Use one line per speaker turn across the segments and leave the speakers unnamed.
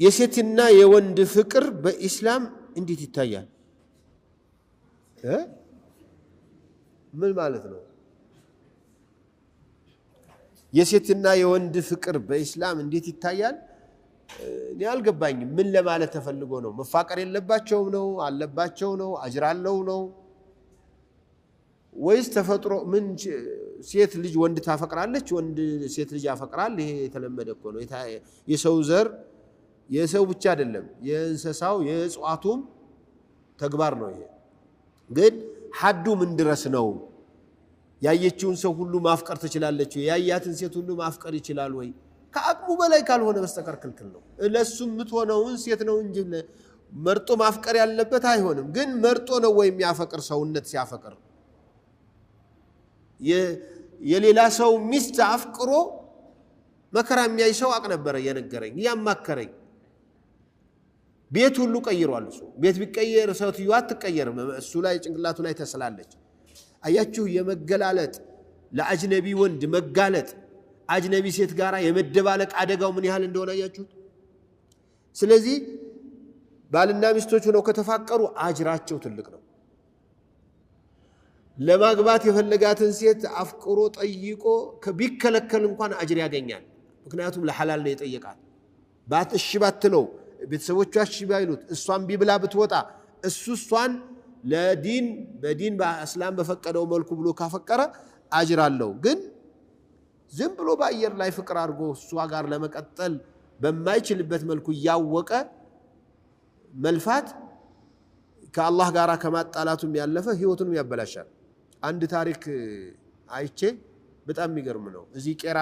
የሴትና የወንድ ፍቅር በእስላም እንዴት ይታያል? ምን ማለት ነው? የሴትና የወንድ ፍቅር በእስላም እንዴት ይታያል? እኔ አልገባኝም። ምን ለማለት ተፈልጎ ነው? መፋቀር የለባቸውም ነው? አለባቸው ነው? አጅር አለው ነው? ወይስ ተፈጥሮ ምን ሴት ልጅ ወንድ ታፈቅራለች፣ ወንድ ሴት ልጅ ያፈቅራል? ይሄ የተለመደ እኮ ነው። የሰው ዘር የሰው ብቻ አይደለም የእንስሳው የእጽዋቱም ተግባር ነው። ይሄ ግን ሐዱ ምን ድረስ ነው? ያየችውን ሰው ሁሉ ማፍቀር ትችላለች ወይ? ያያትን ሴት ሁሉ ማፍቀር ይችላል ወይ? ከአቅሙ በላይ ካልሆነ በስተቀር ክልክል ነው። ለሱ የምትሆነውን ሴት ነው እንጂ መርጦ ማፍቀር ያለበት አይሆንም። ግን መርጦ ነው ወይ የሚያፈቅር? ሰውነት ሲያፈቅር የሌላ ሰው ሚስት አፍቅሮ መከራ የሚያይ ሰው አቅ ነበረ የነገረኝ ያማከረኝ። ቤት ሁሉ ቀይሯል። እሱ ቤት ቢቀየር ሰውትዩ አትቀየርም። እሱ ላይ ጭንቅላቱ ላይ ተስላለች። አያችሁ የመገላለጥ ለአጅነቢ ወንድ መጋለጥ አጅነቢ ሴት ጋራ የመደባለቅ አደጋው ምን ያህል እንደሆነ አያችሁት። ስለዚህ ባልና ሚስቶች ሆነው ከተፋቀሩ አጅራቸው ትልቅ ነው። ለማግባት የፈለጋትን ሴት አፍቅሮ ጠይቆ ቢከለከል እንኳን አጅር ያገኛል። ምክንያቱም ለሐላል ነው የጠየቃት። ባትሽ ባትለው ቤተሰቦቿ እሺ ባይሉት እሷን ቢብላ ብትወጣ እሷን ለዲን በዲን በእስላም በፈቀደው መልኩ ብሎ ካፈቀረ አጅር አለው። ግን ዝም ብሎ በአየር ላይ ፍቅር አድርጎ እሷ ጋር ለመቀጠል በማይችልበት መልኩ ያወቀ መልፋት ከአላህ ጋር ከማጣላቱም ያለፈ ህይወቱንም ያበላሻል። አንድ ታሪክ አይቼ በጣም የሚገርም ነው። እዚህ ቄራ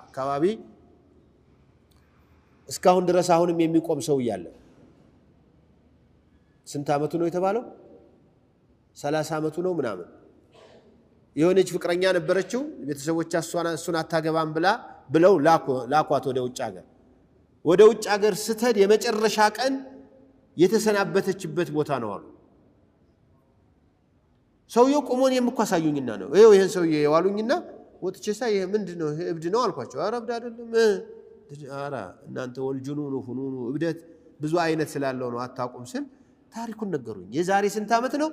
አካባቢ እስካሁን ድረስ አሁንም የሚቆም ሰው ይያለ። ስንት አመቱ ነው የተባለው? 30 አመቱ ነው ምናምን። የሆነች ፍቅረኛ ነበረችው። ቤተሰቦቿ እሱን አታገባም ብለው ላኳት ወደ ውጭ ሀገር። ወደ ውጭ ሀገር ስትሄድ የመጨረሻ ቀን የተሰናበተችበት ቦታ ነው አሉ። ሰውየው ቆሞን የምኳሳዩኝና ነው ይሄን ሰውዬ የዋሉኝና ወጥቼ ሳይ ይሄ ምንድነው? እብድ ነው አልኳቸው። ኧረ እብድ አይደለም። ኧረ እናንተ ወልጁኑኑ ሁኑኑ እብደት ብዙ አይነት ስላለው ነው አታቁም ስል ታሪኩን ነገሩኝ። የዛሬ ስንት አመት ነው?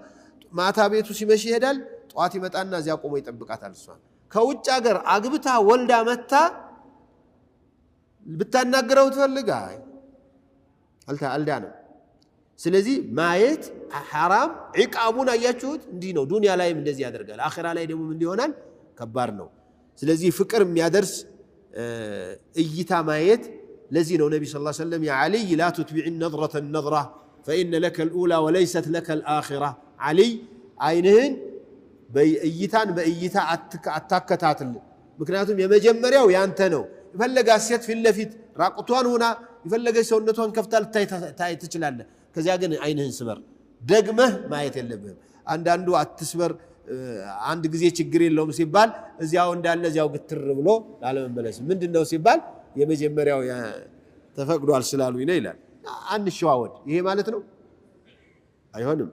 ማታ ቤቱ ሲመሽ ይሄዳል፣ ጧት ይመጣና እዚያ ቆሞ ይጠብቃታል። እሷ ከውጭ ሀገር አግብታ ወልዳ መታ ብታናገረው ትፈልጋ አልዳነም። ስለዚህ ማየት ሐራም ዒቃቡን አያችሁት። እንዲህ ነው ዱንያ ላይም እንደዚህ ያደርጋል፣ አኺራ ላይ ደግሞ ምን ይሆናል? ከባድ ነው። ስለዚህ ፍቅር የሚያደርስ እይታ ማየት። ለዚህ ነው ነብዩ ሰለላሁ ዐለይሂ ወሰለም ያ ዓሊይ ላ ትትቢዕ ነظረተ ነظራ ፈኢነ ለከ الأولى وليست لك الآخرة። ዓሊይ አይንህን በእይታን በእይታ አታከታትል፣ ምክንያቱም የመጀመሪያው ያንተ ነው። የፈለጋት ሴት ፊት ለፊት ራቁቷን ሆና የፈለገች ሰውነቷን ከፍታ ልታይ ትችላለህ። ከዚያ ግን አይንህን ስበር፣ ደግመህ ማየት የለብህም። አንዳንዱ አትስበር አንድ ጊዜ ችግር የለውም ሲባል እዚያው እንዳለ እዚያው ግትር ብሎ ላለመመለስ ምንድነው ሲባል የመጀመሪያው ተፈቅዷል ስላሉኝ ነው ይላል። አንሸዋወድ ይሄ ማለት ነው አይሆንም።